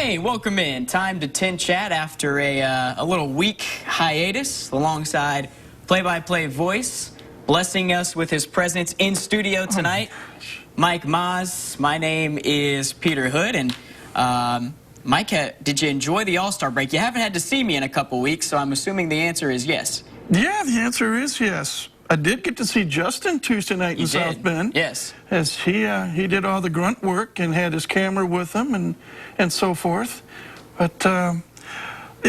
Hey, welcome in. Time to TinChat after a little week hiatus alongside play-by-play voice, blessing us with his presence in studio tonight. Mike Maz. My name is Peter Hood, and Mike, did you enjoy the All-Star break? You haven't had to see me in a couple weeks, so I'm assuming the answer is yes. Yeah, the answer is yes. I did get to see Justin Tuesday night in South Bend. Yes. As he did all the grunt work and had his camera with him and so forth. But the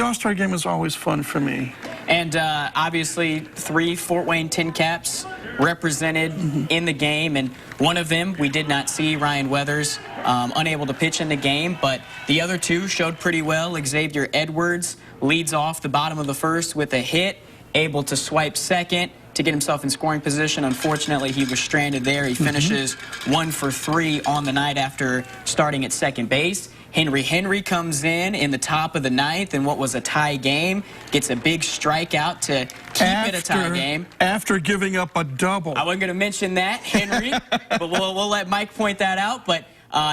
All-Star game is always fun for me. And obviously 3 Fort Wayne Tin Caps represented in the game, and one of them we did not see, Ryan Weathers, unable to pitch in the game, but the other 2 showed pretty well. Xavier Edwards leads off the bottom of the first with a hit, able to swipe second to get himself in scoring position. Unfortunately, he was stranded there. He finishes 1 for 3 on the night after starting at second base. Henry comes in the top of the 9th in what was a tie game, gets a big strikeout to keep it a tie game. After giving up a double. I wasn't going to mention that, Henry, but we'll let Mike point that out. But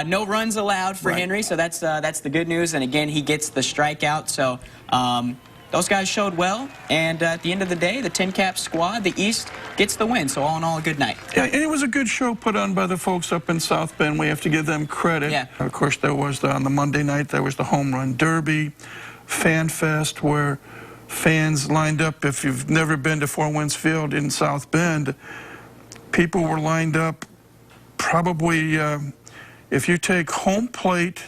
no runs allowed for Henry, so that's the good news. And again, he gets the strikeout. So those guys showed well, and at the end of the day, the Tin Cap squad, the East, gets the win. So all in all, a good night. Yeah, and it was a good show put on by the folks up in South Bend. We have to give them credit. Yeah. Of course, there was on the Monday night, there was the Home Run Derby, Fan Fest, where fans lined up. If you've never been to Fort Wayne Field in South Bend, people were lined up probably, if you take home plate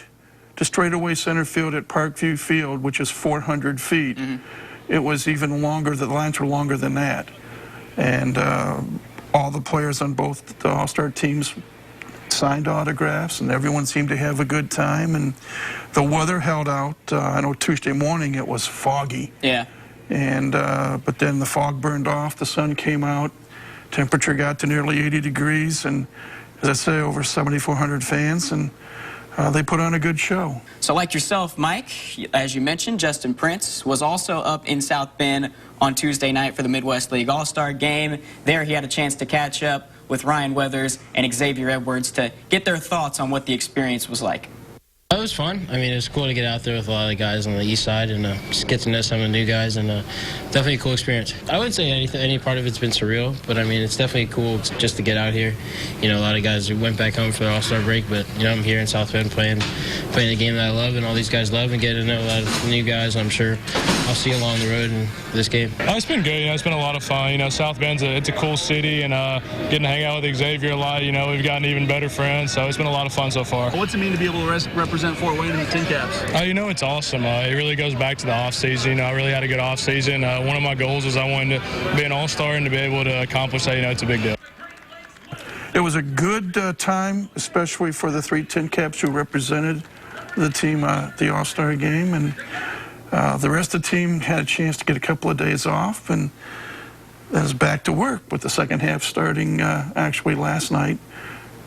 to straightaway center field at Parkview Field, which is 400 feet. It was even longer, the lines were longer than that. And all the players on both the All-Star teams signed autographs, and everyone seemed to have a good time. And the weather held out. I know Tuesday morning it was foggy. Yeah. And but then the fog burned off, the sun came out, temperature got to nearly 80 degrees, and as I say, over 7,400 fans, and they put on a good show. So like yourself, Mike, as you mentioned, Justin Prince was also up in South Bend on Tuesday night for the Midwest League All-Star game. There he had a chance to catch up with Ryan Weathers and Xavier Edwards to get their thoughts on what the experience was like. It was fun. I mean, it was cool to get out there with a lot of the guys on the east side and just get to know some of the new guys, and definitely a cool experience. I wouldn't say any part of it's been surreal, but I mean, it's definitely cool just to get out here. You know, a lot of guys who went back home for the All-Star break, but, you know, I'm here in South Bend playing the game that I love and all these guys love, and getting to know a lot of new guys. I'm sure I'll see along the road in this game. It's been good. You know, it's been a lot of fun. You know, South Bend's it's a cool city, and getting to hang out with Xavier a lot. You know, we've gotten even better friends, so it's been a lot of fun so far. What's it mean to be able to represent Fort Wayne in the Tin Caps? You know, it's awesome. It really goes back to the off season. You know, I really had a good off season. One of my goals was I wanted to be an All-Star, and to be able to accomplish that, you know, it's a big deal. It was a good time, especially for the 3 Tin Caps who represented the team at the All-Star game, and the rest of the team had a chance to get a couple of days off, and was back to work with the second half starting actually last night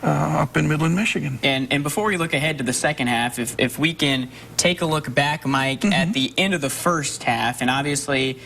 up in Midland, Michigan. And before we look ahead to the second half, if we can take a look back, Mike, at the end of the first half, and obviously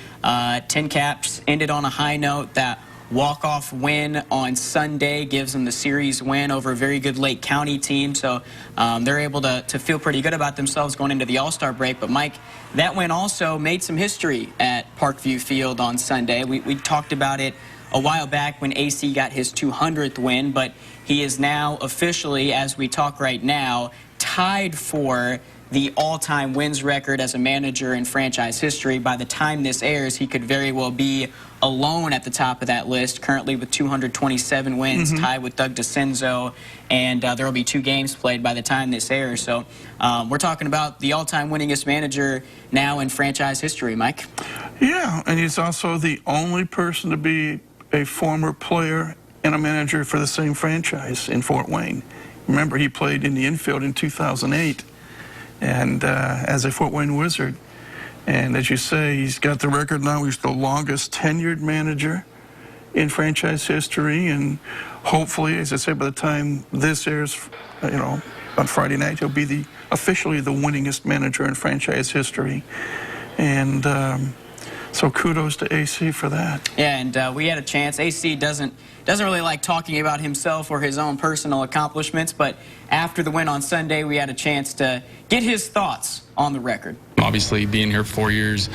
Tin Caps ended on a high note. That walk-off win on Sunday gives them the series win over a very good Lake County team, so they're able to feel pretty good about themselves going into the All-Star break. But Mike, that win also made some history at Parkview Field on Sunday. We talked about it a while back when AC got his 200th win, but he is now officially, as we talk right now, tied for the all-time wins record as a manager in franchise history. By the time this airs, he could very well be alone at the top of that list, currently with 227 wins, tied with Doug DeCenzo, and there will be 2 games played by the time this airs. So we're talking about the all-time winningest manager now in franchise history, Mike. Yeah, and he's also the only person to be a former player and a manager for the same franchise in Fort Wayne. Remember, he played in the infield in 2008 and as a Fort Wayne Wizard. And as you say, he's got the record now. He's the longest tenured manager in franchise history, and hopefully, as I say, by the time this airs, you know, on Friday night, he'll be officially the winningest manager in franchise history. And So kudos to AC for that. Yeah, and we had a chance. AC doesn't really like talking about himself or his own personal accomplishments, but after the win on Sunday, we had a chance to get his thoughts on the record. Obviously, being here 4 years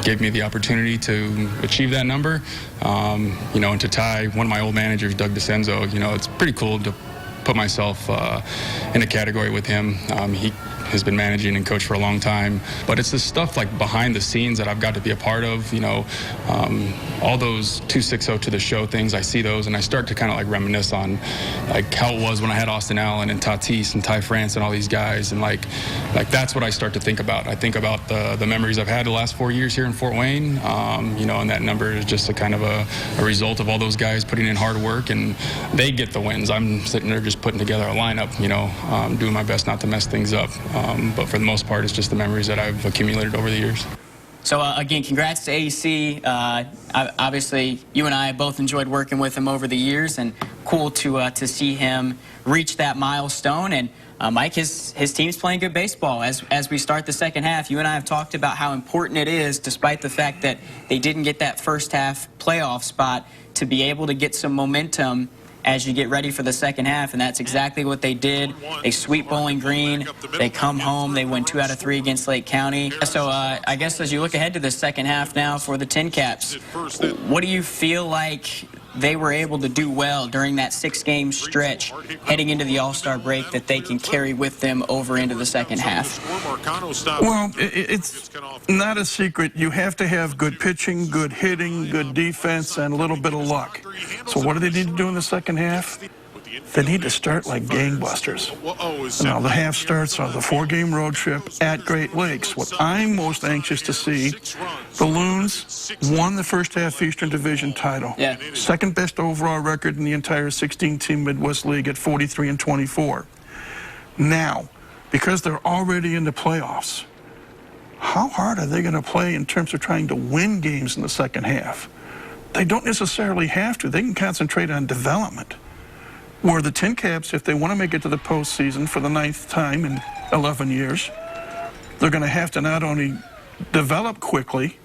gave me the opportunity to achieve that number. You know, and to tie one of my old managers, Doug DeCenzo, you know, it's pretty cool to put myself in a category with him. He has been managing and coached for a long time, but it's the stuff like behind the scenes that I've got to be a part of. You know, all those 260 to the show things, I see those and I start to kind of like reminisce on like how it was when I had Austin Allen and Tatis and Ty France and all these guys, and like that's what I start to think about. I think about the memories I've had the last 4 years here in Fort Wayne. You know, and that number is just a kind of a result of all those guys putting in hard work, and they get the wins. I'm sitting there just putting together a lineup, you know, doing my best not to mess things up. But for the most part, it's just the memories that I've accumulated over the years. So, again, congrats to AC. Obviously, you and I both enjoyed working with him over the years, and cool to see him reach that milestone. And, Mike, his team's playing good baseball. As we start the second half, you and I have talked about how important it is, despite the fact that they didn't get that first half playoff spot, to be able to get some momentum as you get ready for the second half, and that's exactly what they did. They sweep Bowling Green, they come home, they win 2 out of 3 against Lake County. So I guess as you look ahead to the second half now for the Tin Caps, what do you feel like they were able to do well during that 6-game stretch heading into the All-Star break that they can carry with them over into the second half? Well, it's not a secret. You have to have good pitching, good hitting, good defense, and a little bit of luck. So what do they need to do in the second half? They need to start like gangbusters. Now, the half starts on the 4-game road trip at Great Lakes. What I'm most anxious to see, the Loons won the first half Eastern Division title. Yeah. Second best overall record in the entire 16-team Midwest League at 43-24. Now, because they're already in the playoffs, how hard are they going to play in terms of trying to win games in the second half? They don't necessarily have to. They can concentrate on development. Where the Tin Caps, if they want to make it to the postseason for the 9th time in 11 years, they're going to have to not only develop quickly,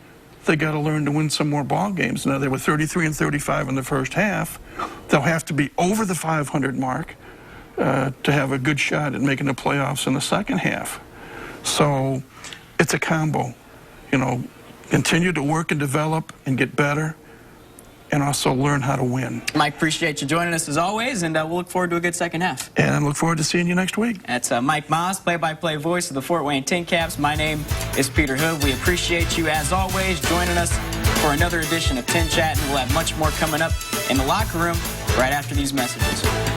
they got to learn to win some more ball games. Now, they were 33-35 in the first half. They'll have to be over the 500 mark to have a good shot at making the playoffs in the second half. So it's a combo. You know, continue to work and develop and get better, and also learn how to win. Mike, appreciate you joining us as always, and we'll look forward to a good second half. And I look forward to seeing you next week. That's Mike Moss, play-by-play voice of the Fort Wayne Tin Caps. My name is Peter Hood. We appreciate you, as always, joining us for another edition of TinChattin. We'll have much more coming up in the locker room right after these messages.